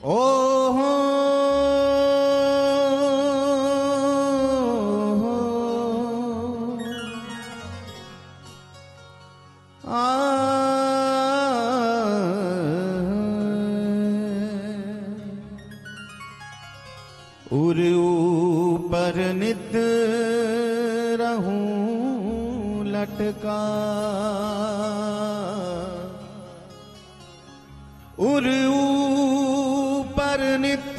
ओहो उर ऊपर नित रहूं लटका, उर ऊपर नित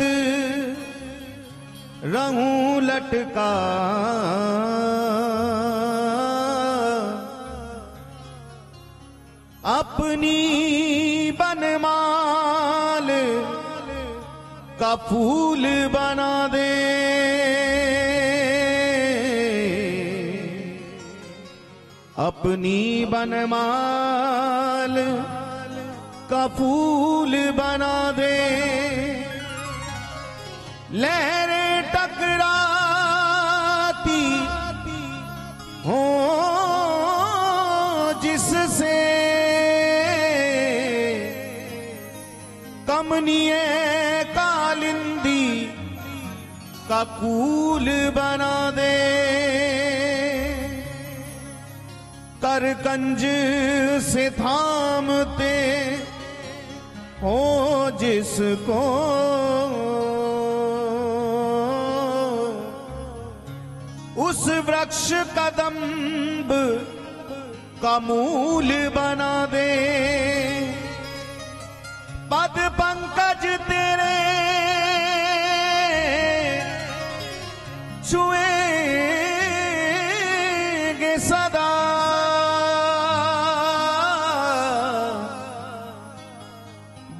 रहूं लटका, अपनी बनमाल का फूल बना दे, अपनी बनमाल का फूल बना दे। लहरें टकराती हो जिससे, कमनीय कालिंदी का कूल बना दे। करकंज से थामते हो जिसको, उस वृक्ष कदम्ब का मूल बना दे। पद पंकज तेरे छुएंगे सदा,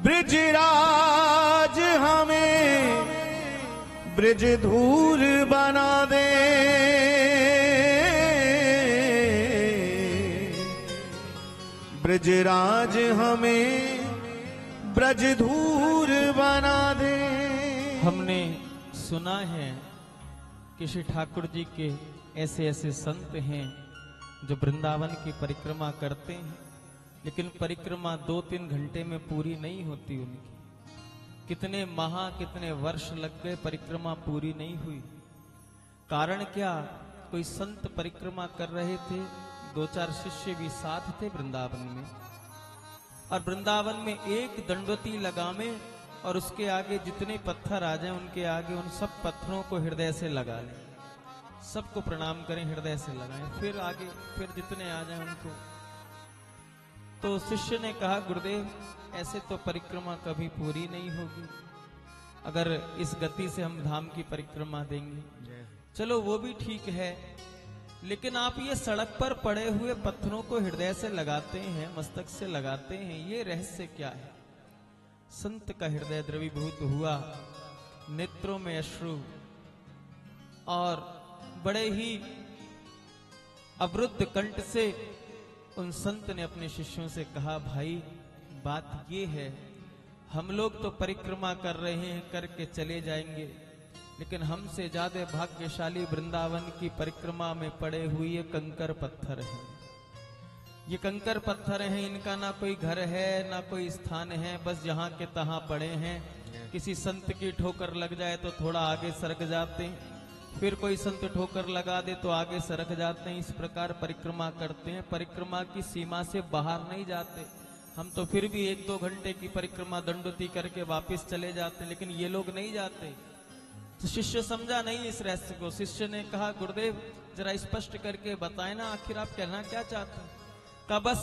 ब्रिजराज हमें ब्रिज धूर बना दे। ब्रिजराज हमें ब्रज धूर बना दे। हमने सुना है कि श्री ठाकुर जी के ऐसे ऐसे संत हैं जो वृंदावन की परिक्रमा करते हैं, लेकिन परिक्रमा 2-3 घंटे में पूरी नहीं होती उनकी। कितने कितने वर्ष लग गए, परिक्रमा पूरी नहीं हुई। कारण क्या? कोई संत परिक्रमा कर रहे थे, 2-4 शिष्य भी साथ थे वृंदावन में, और वृंदावन में एक दंडवती लगावे और उसके आगे जितने पत्थर आ जाएं उनके आगे उन सब पत्थरों को हृदय से लगा लें, सबको प्रणाम करें, हृदय से लगाएं, फिर आगे फिर जितने आ जाएं उनको। तो शिष्य ने कहा, गुरुदेव ऐसे तो परिक्रमा कभी पूरी नहीं होगी, अगर इस गति से हम धाम की परिक्रमा देंगे। चलो वो भी ठीक है, लेकिन आप ये सड़क पर पड़े हुए पत्थरों को हृदय से लगाते हैं, मस्तक से लगाते हैं, ये रहस्य क्या है? संत का हृदय द्रवीभूत हुआ, नेत्रों में अश्रु, और बड़े ही अवरुद्ध कंठ से उन संत ने अपने शिष्यों से कहा, भाई बात ये है, हम लोग तो परिक्रमा कर रहे हैं, करके चले जाएंगे, लेकिन हमसे ज्यादा भाग्यशाली वृंदावन की परिक्रमा में पड़े हुए ये कंकर पत्थर हैं। ये कंकर पत्थर हैं, इनका ना कोई घर है ना कोई स्थान है, बस जहां के तहां पड़े हैं। किसी संत की ठोकर लग जाए तो थोड़ा आगे सरक जाते हैं, फिर कोई संत ठोकर लगा दे तो आगे सरक जाते हैं। इस प्रकार परिक्रमा करते हैं, परिक्रमा की सीमा से बाहर नहीं जाते। हम तो फिर भी 1-2 घंटे की परिक्रमा दंडवती करके वापस चले जाते हैं, लेकिन ये लोग नहीं जाते। तो शिष्य समझा नहीं इस रहस्य को। शिष्य ने कहा, गुरुदेव जरा स्पष्ट करके बताएं ना, आखिर आप कहना क्या चाहते हैं? कहा, बस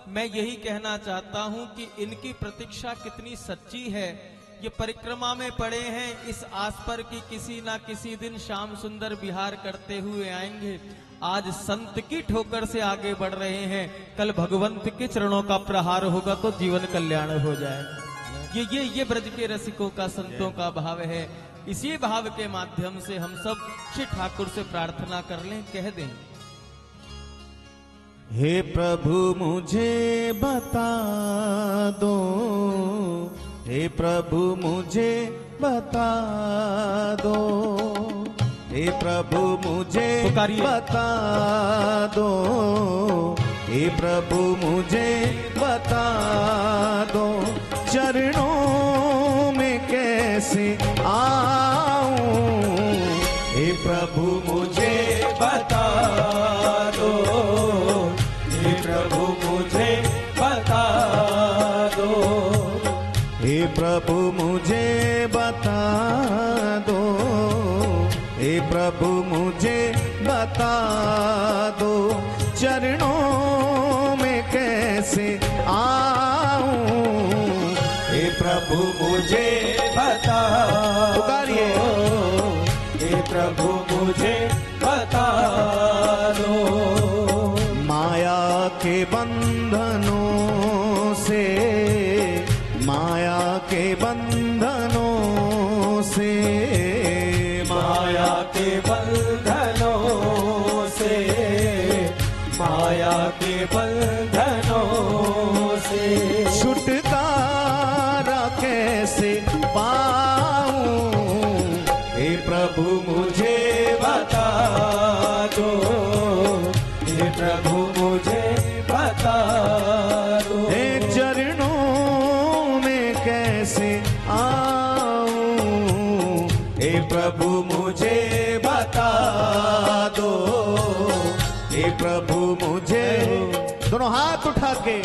मैं यही कहना चाहता हूं कि इनकी प्रतीक्षा कितनी सच्ची है। ये परिक्रमा में पड़े हैं, इस आस पर कि किसी ना किसी दिन श्याम सुंदर विहार करते हुए आएंगे। आज संत की ठोकर से आगे बढ़ रहे हैं, कल भगवंत के चरणों का प्रहार होगा तो जीवन कल्याण हो जाएगा। ये ब्रज के रसिकों का, संतों का भाव है। इसी भाव के माध्यम से हम सब श्री ठाकुर से प्रार्थना कर लें, कह दें, हे प्रभु मुझे बता दो, हे प्रभु मुझे बता दो, हे प्रभु मुझे बता दो, हे प्रभु मुझे बता दो, चरणों में कैसे कैसे आऊं, हे प्रभु मुझे बता दो, हे प्रभु मुझे बता दो, हे प्रभु मुझे बता दो, हे प्रभु मुझे बता दो, चरणों में कैसे आऊं, हे प्रभु मुझे बता पुकारिए, हे प्रभु मुझे बता दो। माया के बंधनों से, माया के बंधनों से, माया के बंधनों से, माया के बंधनों से छुटकारा कैसे पाऊं, हे प्रभु मुझे बता दो, हे प्रभु मुझे बता दो। हे चरणों में कैसे आऊं, हे प्रभु मुझे बता दो, हे प्रभु मुझे, दोनों हाथ उठा के,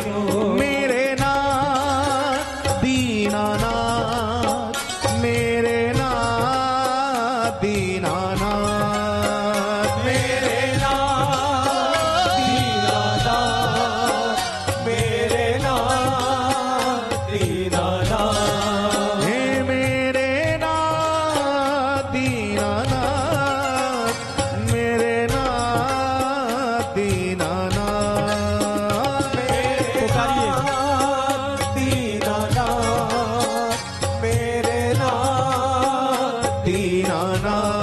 मेरे नाथ दीनानाथ, मेरे नाथ दीनानाथ, मेरे नाथ दीनानाथ, मेरे नाथ दीनानाथ, हे मेरे नाथ दीनानाथ, मेरे नाथ दीनानाथ, पुकारिए दीनानाथ, मेरे नाथ दीनानाथ।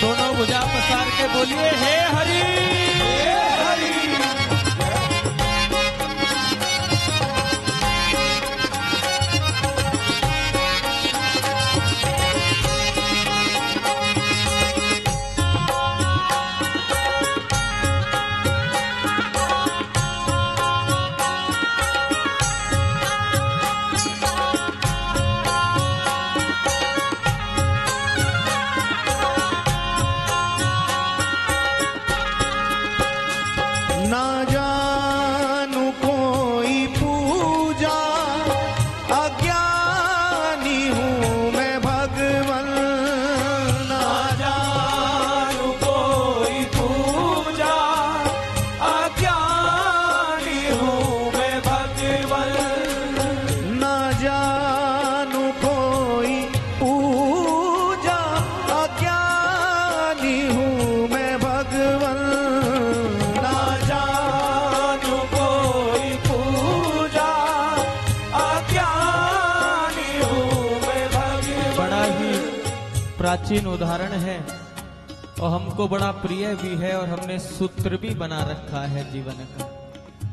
दोनों भुजा पसार के बोलिए हे हरि, हे हरि। ना जानू कोई पूजा, अज्ञानी हूँ मैं भगवन, ना जानू कोई पूजा, अज्ञानी हूँ मैं भगवन, ना जानू कोई पूजा, अज्ञानी हूँ मैं भगवन, ना जानू कोई पूजा, अज्ञानी हूँ मैं भगवन। बड़ा ही प्राचीन उदाहरण है और हमको बड़ा प्रिय भी है और हमने सूत्र भी बना रखा है जीवन का।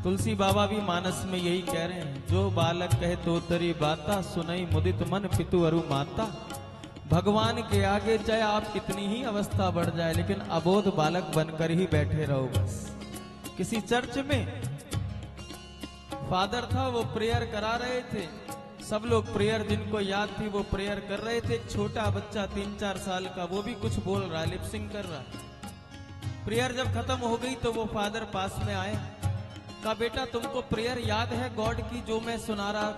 तुलसी बाबा भी मानस में यही कह रहे हैं, जो बालक कहे तो तरी बाता, सुनई मुदित मन पितु अरु माता। भगवान के आगे चाहे आप कितनी ही अवस्था बढ़ जाए, लेकिन अबोध बालक बनकर ही बैठे रहो बस। किसी चर्च में फादर था, वो प्रेयर करा रहे थे, सब लोग प्रेयर जिनको याद थी वो प्रेयर कर रहे थे। एक छोटा बच्चा 3-4 साल का, वो भी कुछ बोल रहा है, लिपसिंग कर रहा है। प्रेयर जब खत्म हो गई तो वो फादर पास में आए, कहा बेटा तुमको प्रेयर याद है गॉड की, जो मैं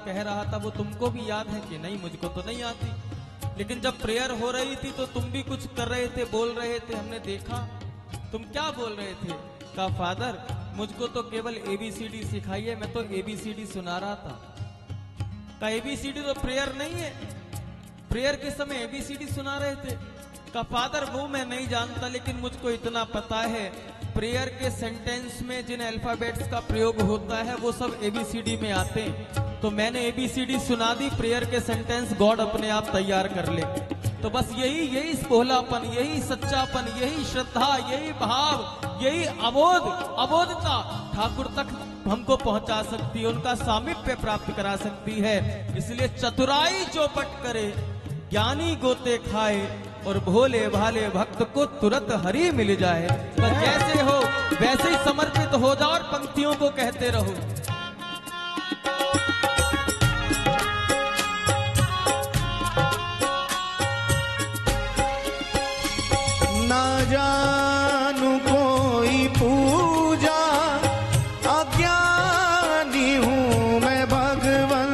कह रहा था वो तुमको भी याद है कि नहीं? मुझको तो नहीं आती, लेकिन जब प्रेयर हो रही थी तो तुम भी कुछ कर रहे थे, बोल रहे थे, हमने देखा। तुम क्या बोल रहे थे? कहा फादर मुझको तो केवल ABCD सिखाई है, मैं तो ABCD सुना रहा था। का ABCD तो प्रेयर नहीं है, प्रेयर के समय ABCD सुना रहे थे। का फादर वो मैं नहीं जानता, लेकिन मुझको इतना पता है प्रेयर के सेंटेंस में जिन अल्फाबेट्स का प्रयोग होता है वो सब ABCD में आते हैं, तो मैंने ABCD सुना दी, प्रेयर के सेंटेंस गॉड अपने आप तैयार कर ले। तो बस यही भोलापन, यही सच्चापन, यही श्रद्धा, यही भाव, यही अबोधता ठाकुर तक हमको पहुंचा सकती है, उनका सामीप्य प्राप्त करा सकती है। इसलिए चतुराई चौपट करे, ज्ञानी गोते खाए, और भोले भाले भक्त को तुरंत हरि मिल जाए। बस जैसे हो वैसे ही समर्पित हो जाओ और पंक्तियों को कहते रहो। जानू कोई पूजा, अज्ञानी हूँ मैं भगवन।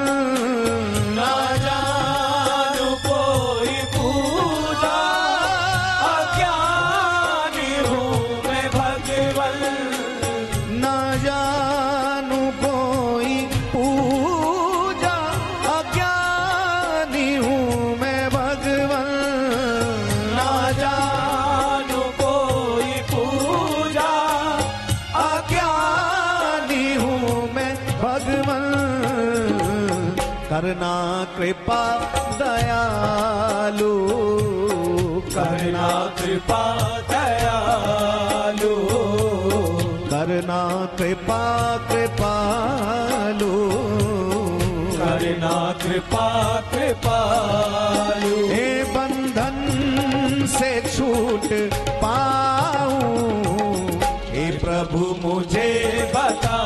ना जानू कोई पूजा, अज्ञानी हूँ मैं भगवन। ना जानू कोई पूजा, अज्ञानी हूँ मैं भगवन। ना जानू कोई पूजा, अज्ञानी हूँ मैं भगवन। करना कृपा दयालु, करना कृपा दयालु, करना कृपा कृपालु। करना कृपा कृपालु। हे बंधन से छूट पाऊं, हे प्रभु मुझे बता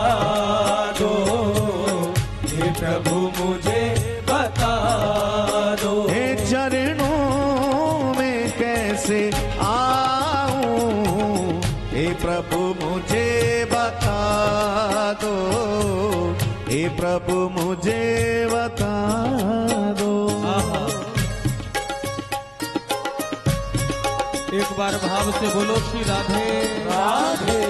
दो, हे प्रभु मुझे बता दो। हे चरणों में कैसे आऊं, हे प्रभु मुझे बता दो, हे प्रभु मुझे बता दो। एक बार भाव से बोलो श्री राधे राधे।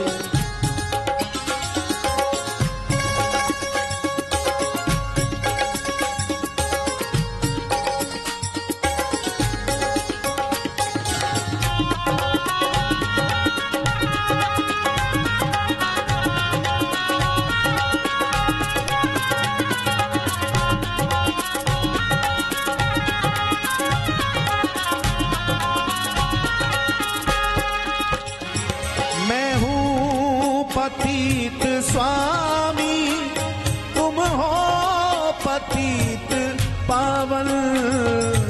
मैं हूँ पतित स्वामी, तुम हो पतित पावन।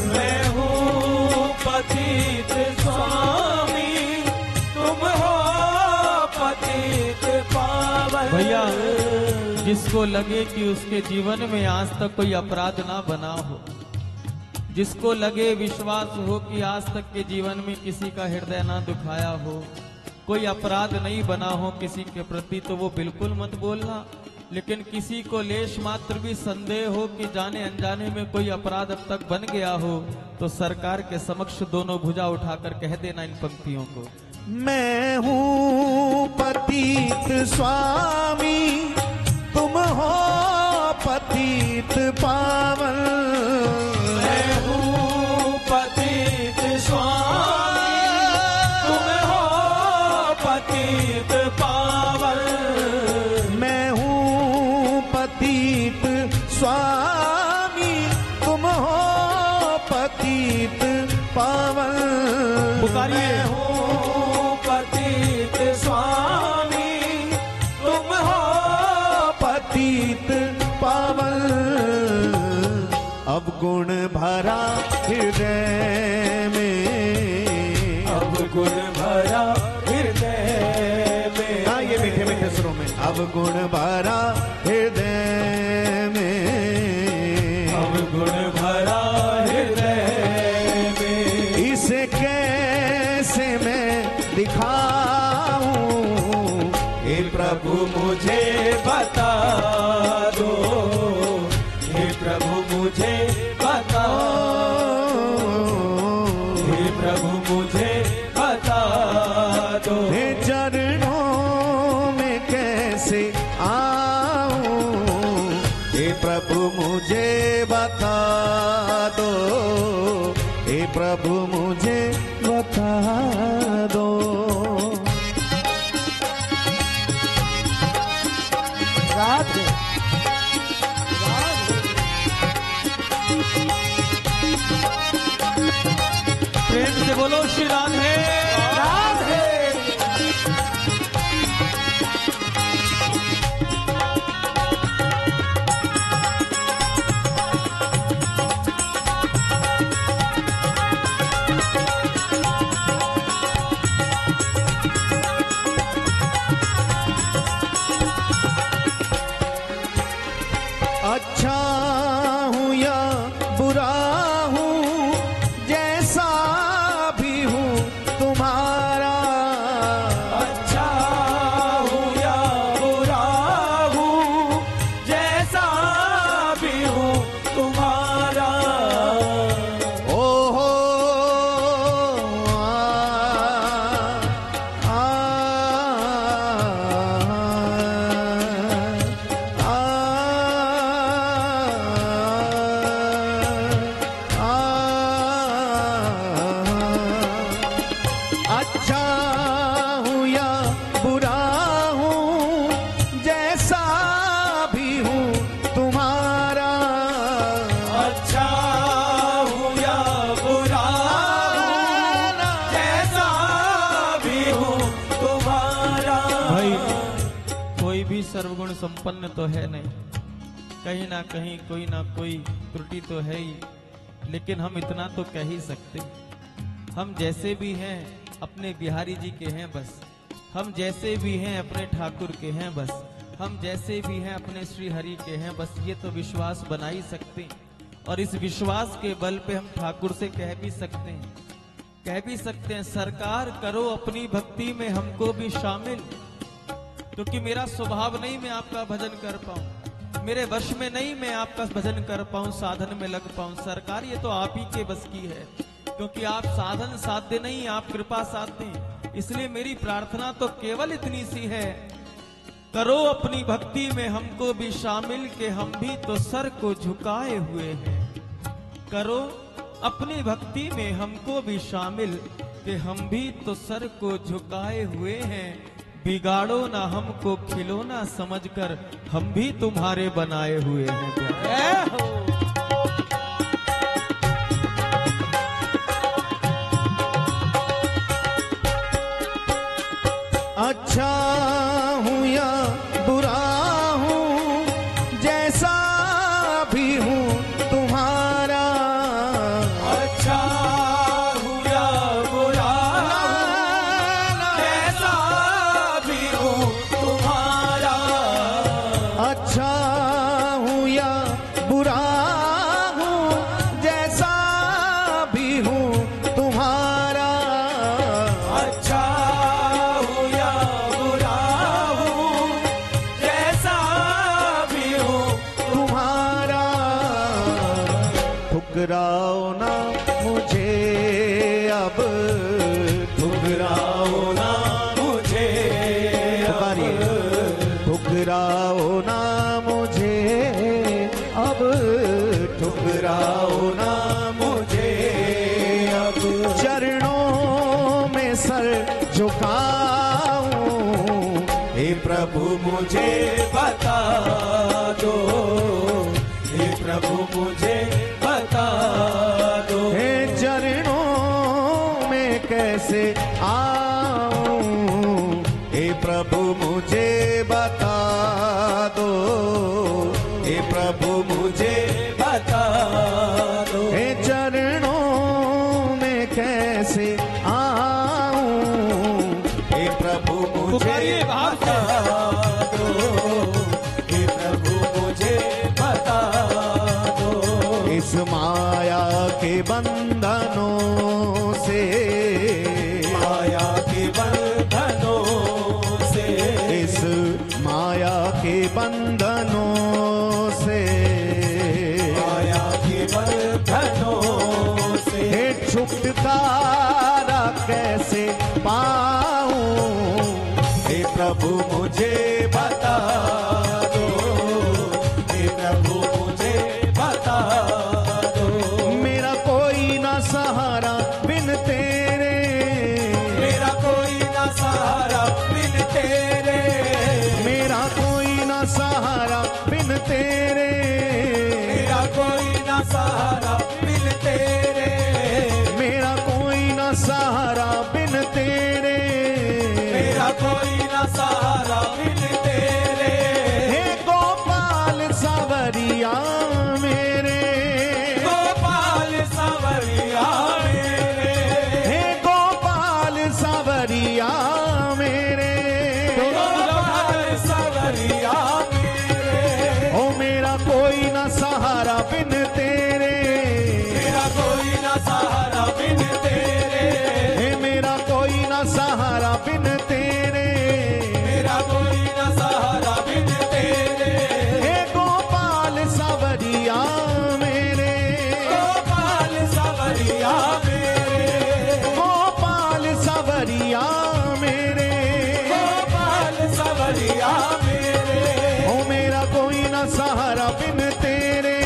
मैं हूँ पतित स्वामी, तुम हो पतित पावन। भैया, जिसको लगे कि उसके जीवन में आज तक कोई अपराध ना बना हो, जिसको लगे विश्वास हो कि आज तक के जीवन में किसी का हृदय ना दुखाया हो, कोई अपराध नहीं बना हो किसी के प्रति, तो वो बिल्कुल मत बोलना। लेकिन किसी को लेश मात्र भी संदेह हो कि जाने अनजाने में कोई अपराध अब तक बन गया हो, तो सरकार के समक्ष दोनों भुजा उठाकर कह देना इन पंक्तियों को। मैं हूँ पतित स्वामी, तुम हो पतित पावन। मैं हूँ पतित स्वामी, तुम हो पतित पावन। मैं हूँ पतित स्वामी, तुम हो पतित पावन। पुकारिए। मैं हूँ पतित स्वामी, तुम हो पतित पावन। अब गुण भरा हृदय में, अब गुण भरा हृदय में। हाँ ये मीठे मीठे सुरों में। अब गुण भरा हृदय में, अब गुण भरा हृदय में। इसे कैसे मैं दिखाऊं, हे प्रभु मुझे बता दो, हे प्रभु मुझे बता दो, हे प्रभु मुझे बता दो। हे चरणों में कैसे आऊं, हे प्रभु मुझे बता दो, हे प्रभु मुझे बता दो। राधे प्रेम से बोलो श्री राधे राधे। अच्छा हूँ या बुरा हूँ, जैसा भी हूँ तुम्हारा। जैसा भी हूँ तुम्हारा, अच्छा हूँ या बुरा हूँ, जैसा भी हूँ तुम्हारा। भाई कोई भी सर्वगुण संपन्न तो है नहीं, कहीं ना कहीं कोई ना कोई त्रुटि तो है ही, लेकिन हम इतना तो कह ही सकते, हम जैसे भी हैं अपने बिहारी जी के हैं बस, हम जैसे भी हैं अपने ठाकुर के हैं बस, हम जैसे भी हैं अपने श्री हरि के हैं बस, ये तो विश्वास बना ही सकते हैं। और इस विश्वास के बल पे हम ठाकुर से कह भी सकते हैं सरकार करो अपनी भक्ति में हमको भी शामिल, क्योंकि मेरा स्वभाव नहीं मैं आपका भजन कर पाऊं, मेरे वश में नहीं मैं आपका भजन कर पाऊं, साधन में लग पाऊं। सरकार ये तो आप ही के बस की है, क्योंकि आप साधन साध्य नहीं, आप कृपा साध्य हैं। इसलिए मेरी प्रार्थना तो केवल इतनी सी है, करो अपनी भक्ति में हमको भी शामिल, के हम भी तो सर को झुकाए हुए हैं। करो अपनी भक्ति में हमको भी शामिल, के हम भी तो सर को झुकाए हुए हैं। बिगाड़ो ना हमको खिलौना समझकर, हम भी तुम्हारे बनाए हुए हैं। अच्छा हूँ या बुरा हूँ, जैसा भी हूँ तुम्हारा, अच्छा हूँ या बुरा हूँ, जैसा भी हूँ तुम्हारा। अच्छा हूँ या बुरा हूँ, जैसा भी हूँ तुम्हारा, अच्छा हूँ या बुरा हूँ, जैसा भी हूँ तुम्हारा। ठुकराओ ना मुझे अब, ठुकराओ ना मुझे पुकारिए, ठुकराओ ना मुझे अब, ठुकराओ ना मुझे अब। चरणों में सर झुकाऊं, हे प्रभु मुझे बता दो, हे प्रभु मुझे बता दो। हे चरणों में कैसे आऊं, हे प्रभु मुझे बता दो, हे प्रभु मुझे बता दो। हे चरणों में कैसे आऊं, हे प्रभु मुझे पुकारिए बाहर से। बता दो, हे प्रभु मुझे बता दो। इस माया के बंधनों से, माया के बंधनों से, इस माया के बंधनों से, माया के बंधनों से। हे छुटकारा कैसे पाऊं, हे प्रभु मुझे बता दो, हे प्रभु मुझे बता दो। मेरा कोई ना सहारा बिन तेरे, मेरा कोई ना सहारा बिन तेरे, मेरा कोई ना सहारा बिन तेरे, मेरा कोई ना सहारा बिन तेरे, मेरा कोई ना सहारा बिन तेरे, मेरा कोई ना सहारा बिन तेरे। हे गोपाल सावरिया मेरे, गोपाल सावरिया मेरे, हे गोपाल सावरिया मेरे, गोपाल सावरिया मेरे। ओ मेरा कोई ना सहारा बिन तेरे, मेरा कोई ना सहारा बिन तेरे, हे मेरा कोई ना सहारा बिन तेरे, मेरा कोई ना सहारा बिन तेरे। हे गोपाल सावरिया मेरे, गोपाल सावरिया मेरे, गोपाल सावरिया मेरे, गोपाल सावरिया मेरे। ओ मेरा कोई ना सहारा बिन तेरे,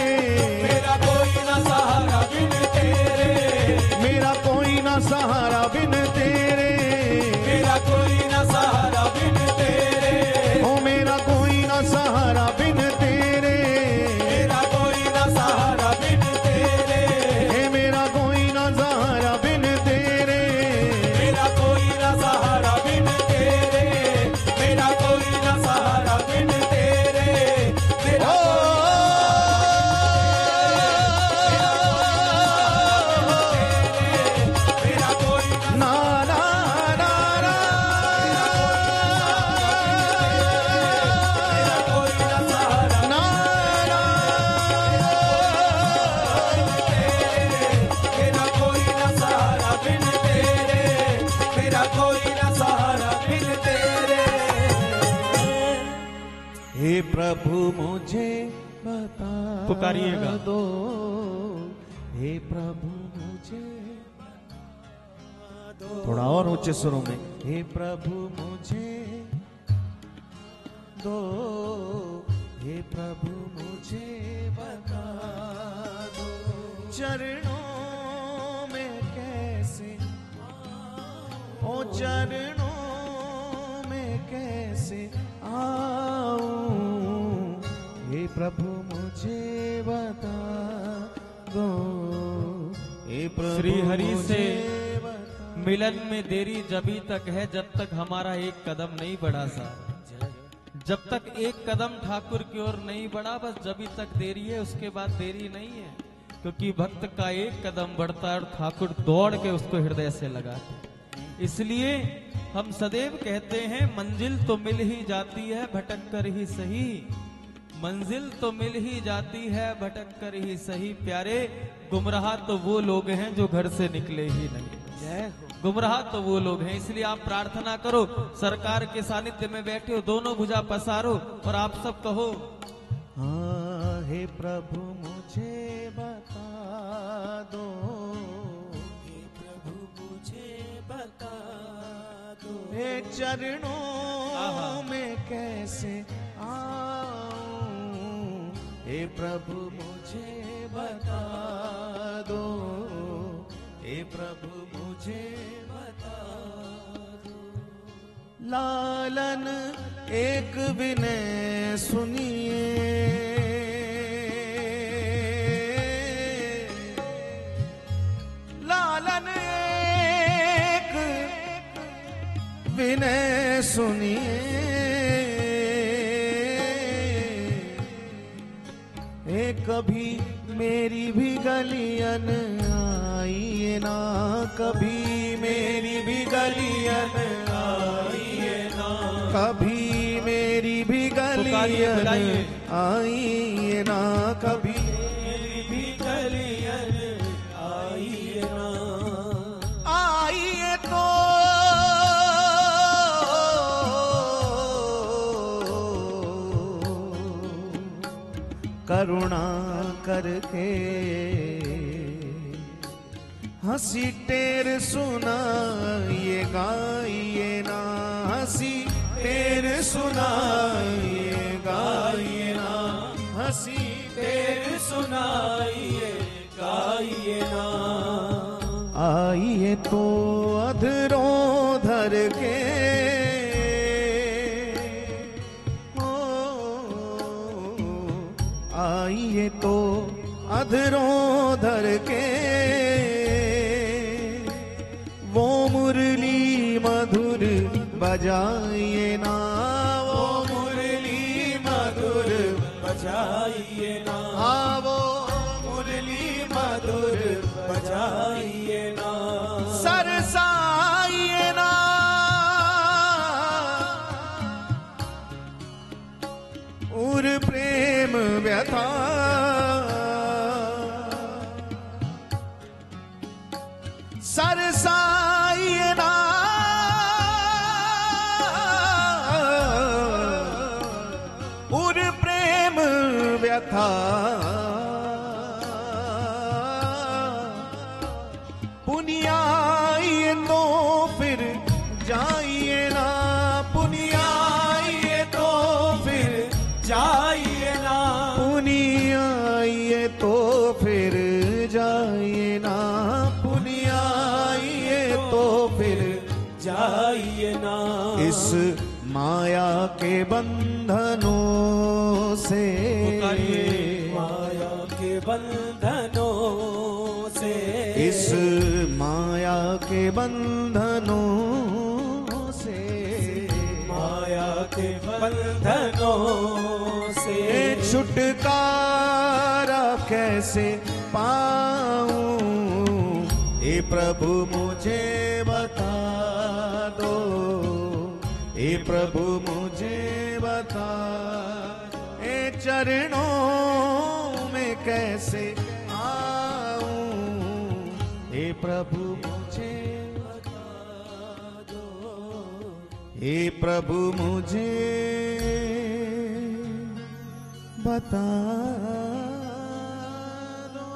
हे प्रभु मुझे बता पुकारिएगा। दो, हे प्रभु मुझे थोड़ा और ऊंचे सुरों में, हे प्रभु मुझे दो, हे प्रभु मुझे बता दो, चरणों में कैसे, ओ चरणों में कैसे आऊं, हे प्रभु मुझे बता दो, हे प्रभु श्री हरि से मुझे बता। मिलन में देरी जभी तक है जब तक हमारा एक कदम नहीं बढ़ा सा। जब तक एक कदम ठाकुर की ओर नहीं बढ़ा, बस जभी तक देरी है, उसके बाद देरी नहीं है। क्योंकि भक्त का एक कदम बढ़ता है और ठाकुर दौड़ के उसको हृदय से लगाते। इसलिए हम सदैव कहते हैं मंजिल तो मिल ही जाती है भटक कर ही सही, मंजिल तो मिल ही जाती है भटक कर ही सही। प्यारे, गुमराह तो वो लोग हैं जो घर से निकले ही नहीं। गुमराह तो वो लोग हैं। इसलिए आप प्रार्थना करो, सरकार के सानिध्य में बैठे हो, दोनों भुजा पसारो और आप सब कहो, हाँ हे प्रभु मुझे बता दो, हे प्रभु मुझे बता दो, हे चरणों में कैसे आऊं, हे प्रभु मुझे बता दो, हे प्रभु मुझे बता दो। लालन एक विनय सुनिए, लालन एक विनय सुनिए, कभी मेरी भी गलियन आइए ना, कभी मेरी भी गलियन आइए ना, कभी मेरी भी गलियन आइए ना, कभी मेरी भी गलियन आइए ना, आइए तो करुणा करके हंसी टेर सुनाइए गाइए ना, हंसी टेर सुनाइए गाइए ना, हंसी टेर सुनाइए गाइए ना, आइए तो अधरों धर के आइए तो अधरों धर के वो मुरली मधुर बजाइए ना, वो मुरली मधुर बजाइए ना, हाँ वो मुरली मधुर बजाइए ना, सरसाइए ना, और प्रेम व्यथा सरसाइए ना, और प्रेम व्यथा पुनियाइए तो फिर जाइए ना, पुनियाइए तो फिर जाइए ना, पुनियाइए तो फिर जाइए ना, पुनियाइए तो फिर जाइए ना, इस माया के बंधनों से, माया के बंधनों से, इस माया के बंधनों से, माया के बंधनों से छुटकारा कैसे पाऊं, हे प्रभु मुझे बता दो, हे प्रभु मुझे बता, हे चरणों में कैसे आऊं, हे प्रभु मुझे बता दो, हे प्रभु मुझे बता दो।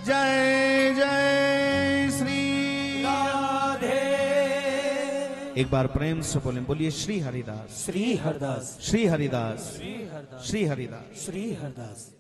जय जय श्री राधे। एक बार प्रेम से बोलें, बोलिए श्री हरिदास, श्री हरदास, श्री हरिदास, श्री हरदास, श्री हरिदास। श्री हरदास।